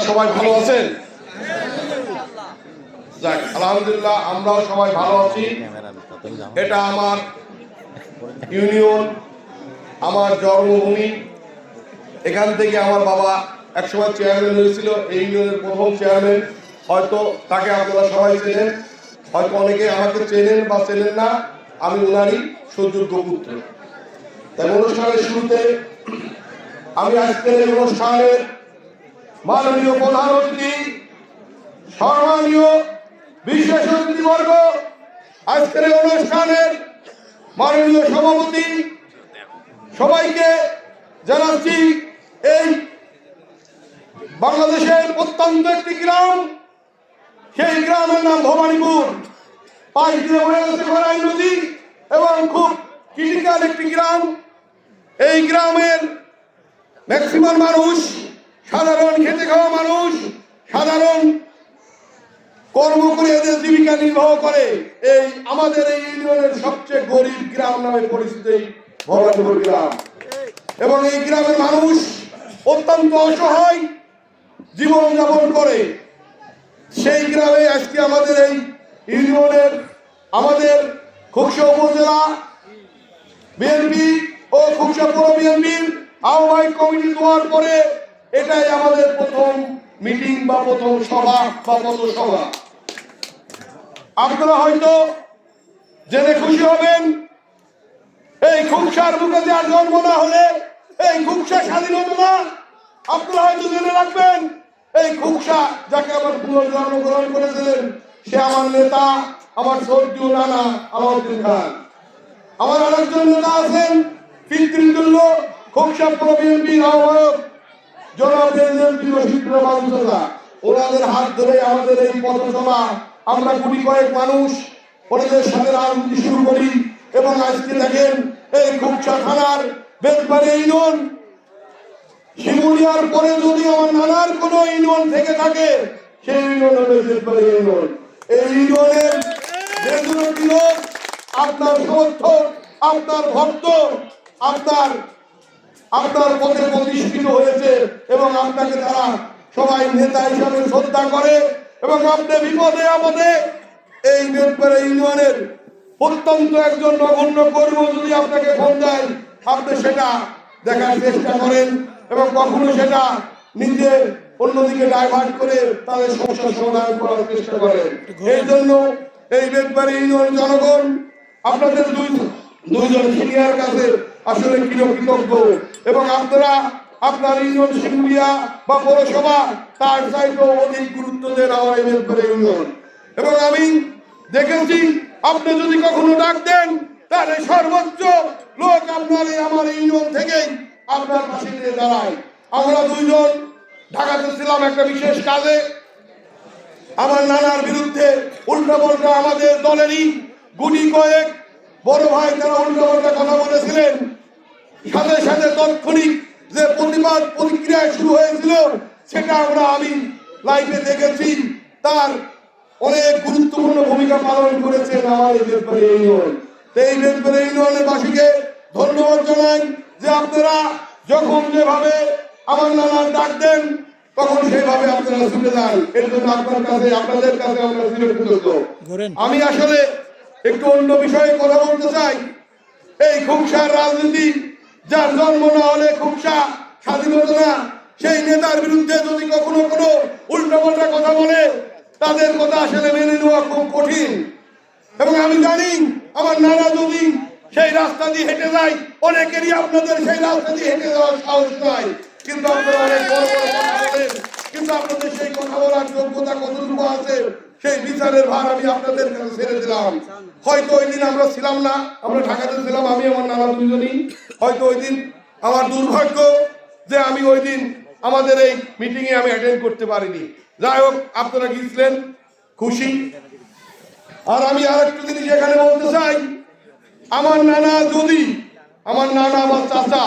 সবাই ভালো আছেন? যাক, আলহামদুলিল্লাহ আমরাও সবাই ভালো আছি। এটা আমার ইউনিয়ন, আমার জন্মভূমি। এখান থেকে আমার বাবা একসময় চেয়ারম্যান হয়েছিল, এই ইউনিয়নের প্রথম চেয়ারম্যান। হয়তো তাকে আপনারা সবাই চেনেন, হয়তো অনেকে আমাকে চেনেন বা চেনেন না। আমি ওনারই সুযোগ্য পুত্র। তাই অনুষ্ঠানের শুরুতে আমি আজকের এই অনুষ্ঠানের মাননীয় প্রধান অতিথি, সম্মানীয় বিশেষ অতিথিবর্গ, আজকের এই অনুষ্ঠানের মাননীয় সভাপতি, সবাইকে জানাচ্ছি এই বাংলাদেশের প্রত্যন্ত একটি গ্রাম, সেই গ্রামের নাম ভবানীপুর। পাশ দিয়ে বয়ে গেছে গড়াই নদী এবং খুব ক্রিটিক্যাল একটি গ্রাম। এই গ্রামের ম্যাক্সিমাম মানুষ সাধারণ খেটে খাওয়া মানুষ, সাধারণ কর্ম করে এদের জীবিকা নির্বাহ করে। এই আমাদের এই ইউনিয়নের সবচেয়ে গরিব গ্রাম নামে পরিচিত ভবানীপুর গ্রাম। এবং এই গ্রামের মানুষ অত্যন্ত অসহায় জীবনযাপন করে। সেই গ্রামে আজকে আমাদের এই ইউনিয়নের, আমাদের খুকসা উপজেলা বিএনপি ও খুকসা পৌর বিএনপির আহ্বায়ক কমিটি দেওয়ার পরে এটাই আমাদের প্রথম মিটিং বা প্রথম সভা বা পথসভা। আপনারা হয়তো জেনে খুশি হবেন, এই খুকসার বুকে যার জন্ম না হলে এই খুকসা স্বাধীন হতো না। আপনারা হয়তো জেনে রাখবেন, এই খুকসা যাকে আমার পুনর্জন্ম গ্রহণ করেছিলেন সে আমার নেতা, আমার শ্রদ্ধেয় নানা আলাউদ্দিন খান। আমার আরেকজন নেতা আছেন পিতৃতুল্য খুকসা পৌর বিএনপির আহ্বায়ক জনাব এমপি রশিদ রহমান মুস্তাফা। ওনাদের হাত ধরে আমাদের এই পথসভা আমরা গুটি কয়েক মানুষ ওনাদের সাথে রাজনীতি শুরু করি। এবং আজকে দেখেন এই খুকসা থানার বেতবাড়ি ইউনিয়ন, শিমুলিয়ার পরে যদি আমার নানার কোন ইউনিয়ন থেকে থাকে সেই ইউনিয়ন হলো বেতবাড়ি ইউনিয়ন। এই ইউনিয়নের যে লোক আপনার সমর্থক, আপনার ভক্ত, আপনার পথে প্রতিষ্ঠিত হয়েছে এবং আপনাকে তারা সবাই নেতা হিসাবে শ্রদ্ধা করে। এবং আপনি বিপদে আপদে এই বেতবাড়ি ইউনিয়নের অত্যন্ত একজন নগণ্য কর্মী যদি আপনাকে ফোন দেয়, আপনি সেটা দেখার চেষ্টা করেন এবং কখনো সেটা নিজে অন্যদিকে ডাইভার্ট করে তাদের সমস্যার সমাধান করার চেষ্টা করেন। এই জন্য এই বেতবাড়ি ইউনিয়ন জনগণ আপনাদের দুইজন সিনিয়র কাছে আসলে কৃতজ্ঞ। এবং আপনারা আপনার ইউনিয়ন শিমুলিয়া বা পৌরসভা তার চাইতেও অধিক গুরুত্ব দেন আমার এই বেতবাড়ি ইউনিয়ন। এবং আমি দেখেছি আপনি যদি কখনো ডাক দেন তাহলে সর্বোচ্চ লোক আপনার আমার ইউনিয়ন থেকেই আপনার পাশে নিয়ে দাঁড়ায়। আমরা দুইজন ঢাকাতে ছিলাম একটা বিশেষ কাজে। আমার নানার বিরুদ্ধে উল্টাপাল্টা আমাদের দলেরই গুটি কয়েক বড় ভাই তারা উল্টাপাল্টা কথা বলেছিলেন। সাথে সাথে তাৎক্ষণিক যে প্রতিবাদ প্রতিক্রিয়া শুরু হয়েছিল সেটা আমি লাইভে দেখেছি। তার অনেক গুরুত্বপূর্ণ ভূমিকা পালন করেছেন আমার এই বেতবাড়ি ইউনিয়ন। এই বেতবাড়ি ইউনিয়নের বাসীকে ধন্যবাদ জানাই যে আপনারা যখন যেভাবে আমার নানার ডাক দেন তখন সেইভাবে আপনারা ছুটে যান। এর জন্য আপনাদের কাছে আমরা চিরকৃতজ্ঞ। আমি আসলে একটু অন্য বিষয়ে কথা বলতে চাই। এই খুকসার রাজনীতি, যার জন্ম না হলে খুকসা স্বাধীন হতো না, সেই নেতার বিরুদ্ধে যদি কখনো কোনো উল্টাপাল্টা কথা বলে তাদের কথা আসলে মেনে নেওয়া খুব কঠিন। এবং আমি জানি আমার নানা যদি সেই রাস্তা দিয়ে হেঁটে যায়, অনেকেরই আপনাদের সেই রাস্তা দিয়ে হেঁটে যাওয়ার সাহস নাই। কিন্তু আপনারা অনেক বড় বড় কথা বলেন, কিন্তু আপনাদের সেই কথা বলার যোগ্যতা কতটুকু আছে সেই বিচারের ভার আমি আপনাদের কাছে ছেড়ে দিলাম। হয়তো ওই দিন আমরা ছিলাম না, আমরা ঢাকাতে ছিলাম, আমি আমার নানা দুজনই। হয়তো ওই দিন আমার দুর্ভাগ্য যে আমি ওই দিন আমাদের এই মিটিংয়ে আমি অ্যাটেন্ড করতে পারিনি। যাই হোক, আপনারা গিয়েছিলেন, খুশি। আর আমি আর একটু জিনিস এখানে বলতে চাই, আমার নানা আমার চাচা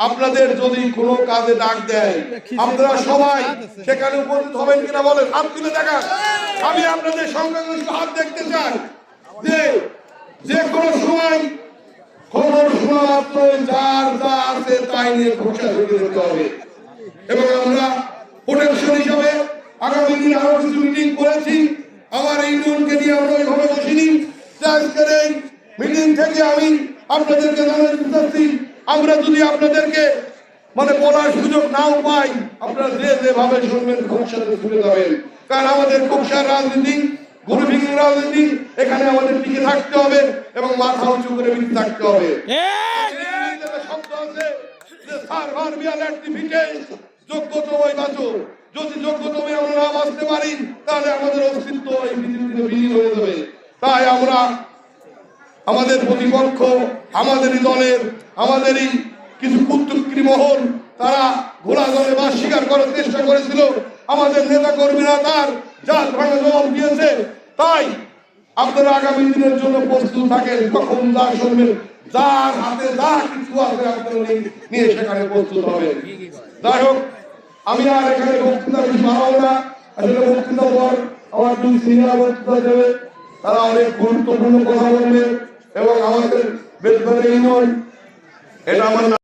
আপনাদের যদি কোনো কাজে ডাক দেয় আপনারা সবাই সেখানে উপস্থিত হবেন কিনা বলেন? হাত তুলে দেখান। আমি আপনাদের সংখ্যাগরিষ্ঠ হাত দেখতে চাই। যে কোনো সময় খবর শোনা মাত্র যার যা আছে তাই নিয়ে ঘোষণা করতে হবে। এবং আমরা প্রোটেকশন হিসাবে আগামী দিনে আরো কিছু মিটিং করেছি। আমার এই ইউনিয়নকে নিয়ে আমরা ওইভাবে বসিনি। আজকের এই মিটিং থেকে আমি আপনাদেরকে জানাতে চাচ্ছি, আমরা যদি আপনাদেরকে মানে বলার সুযোগ নাও পাই, আপনারা যেভাবে শুনবেন খুব সাথে শুনে যাবেন। কারণ আমাদের কুকসার রাজনীতি, গরুভিঙ্গির রাজনীতি, এখানে আমাদের টিকে থাকতে হবে এবং মাথা উঁচু করে বেঁচে থাকতে হবে। শব্দ আছে যে সার্ভার বিয়াল অ্যাক্টিভিটিস, যোগ্যতমই বাঁচো। যদি যোগ্যতমই আমরা না বাঁচতে পারি তাহলে আমাদের অস্তিত্ব এই পৃথিবীতে বিলীন হয়ে যাবে। তাই আমরা আমাদের প্রতিপক্ষ, আমাদেরই দলের, আমাদেরই কিছু কুতুক্রি মহল, তারা ঘোড়া দলে বাস স্বীকার করার চেষ্টা করেছিল। আমাদের নেতা কর্মীরা তার জাল ভাঙা জবাব দিয়েছে। তাই আপনারা আগামী দিনের জন্য প্রস্তুত থাকেন। কখন যা শুনবেন, যার হাতে যা কিছু আছে আপনারা নিয়ে সেখানে প্রস্তুত হবেন। যাই হোক, আমি আর এখানে বক্তৃতা বেশি বাড়াবো না। আসলে বক্তৃতা পর আমার দুই সিনিয়র বক্তৃতা দেবে, তারা অনেক গুরুত্বপূর্ণ কথা বলবে এবং আমাদের বেদবাড়ি ইউনিয়ন, এটা আমার